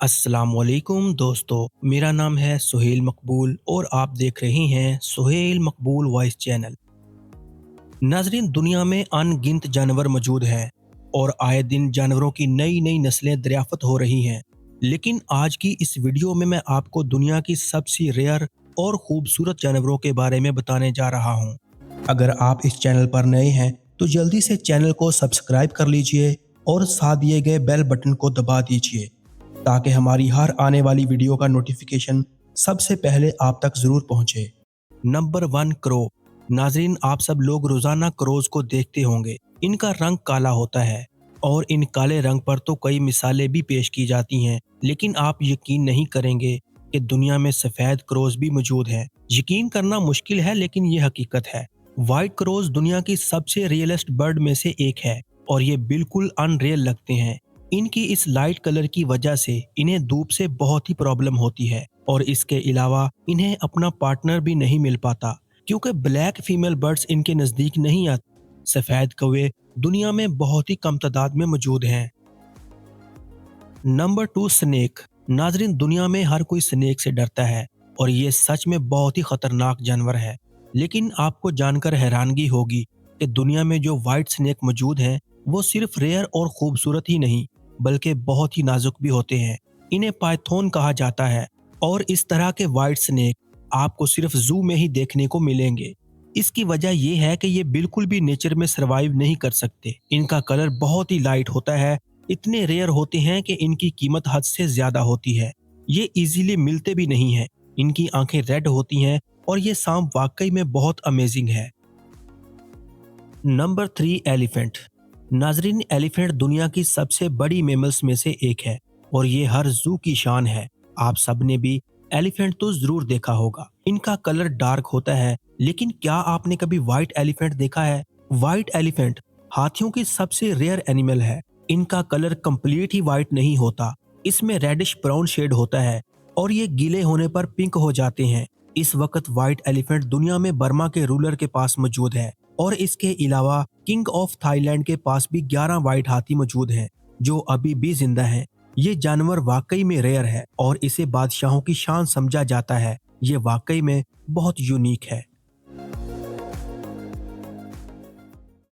अस्सलाम वालेकुम दोस्तों, मेरा नाम है सुहेल मकबूल और आप देख रहे हैं सुहेल मकबूल वॉइस चैनल। नाजरीन, दुनिया में अनगिनत जानवर मौजूद हैं और आए दिन जानवरों की नई नई नस्लें दरियाफ्त हो रही हैं। लेकिन आज की इस वीडियो में मैं आपको दुनिया की सबसे रेयर और खूबसूरत जानवरों के बारे में बताने जा रहा हूँ। अगर आप इस चैनल पर नए हैं तो जल्दी से चैनल को सब्सक्राइब कर लीजिए और साथ दिए गए बेल बटन को दबा दीजिए ताकि हमारी हर आने वाली वीडियो का नोटिफिकेशन सबसे पहले आप तक जरूर पहुंचे। Number 1, crow. नाजरीन, आप सब लोग रोजाना क्रोज को देखते होंगे। इनका रंग काला होता है और इन काले रंग पर तो कई मिसालें भी पेश की जाती हैं, लेकिन आप यकीन नहीं करेंगे कि दुनिया में सफेद क्रोज भी मौजूद हैं। यकीन करना मुश्किल है लेकिन ये हकीकत है। व्हाइट क्रोज दुनिया की सबसे रियलेस्ट बर्ड में से एक है और ये बिल्कुल अनरियल लगते हैं। इनकी इस लाइट कलर की वजह से इन्हें धूप से बहुत ही प्रॉब्लम होती है और इसके अलावा इन्हें अपना पार्टनर भी नहीं मिल पाता क्योंकि ब्लैक फीमेल बर्ड्स इनके नजदीक नहीं आते। सफेद कौवे दुनिया में बहुत ही कम तादाद में मौजूद हैं। Number 2, snake. नाजरीन, दुनिया में हर कोई स्नेक से डरता है और ये सच में बहुत ही खतरनाक जानवर है। लेकिन आपको जानकर हैरानगी होगी कि दुनिया में जो व्हाइट स्नेक मौजूद हैं वो सिर्फ रेयर और खूबसूरत ही नहीं बल्कि बहुत ही नाजुक भी होते हैं। इन्हें पाइथन कहा जाता है और इस तरह के व्हाइट स्नेक आपको सिर्फ जू में ही देखने को मिलेंगे। इसकी वजह यह है कि ये बिल्कुल भी नेचर में सरवाइव नहीं कर सकते। इनका कलर बहुत ही लाइट होता है, इतने रेयर होते हैं कि इनकी कीमत हद से ज्यादा होती है। ये इजीली मिलते भी नहीं हैं। इनकी आंखें रेड होती हैं और ये सांप वाकई में बहुत अमेजिंग है। Number 3, elephant. नाजरीन, एलिफेंट दुनिया की सबसे बड़ी मेमल्स में से एक है और ये हर जू की शान है। आप सबने भी एलिफेंट तो जरूर देखा होगा। इनका कलर डार्क होता है, लेकिन क्या आपने कभी व्हाइट एलिफेंट देखा है? व्हाइट एलिफेंट हाथियों की सबसे रेयर एनिमल है। इनका कलर कंप्लीट ही व्हाइट नहीं होता, इसमें रेडिश ब्राउन शेड होता है और ये गीले होने पर पिंक हो जाते हैं। इस वक्त व्हाइट एलिफेंट दुनिया में बर्मा के रूलर के पास मौजूद है और इसके अलावा किंग ऑफ थाईलैंड के पास भी 11 व्हाइट हाथी मौजूद हैं जो अभी भी जिंदा हैं। ये जानवर वाकई में रेयर है और इसे बादशाहों की शान समझा जाता है। ये वाकई में बहुत यूनिक है।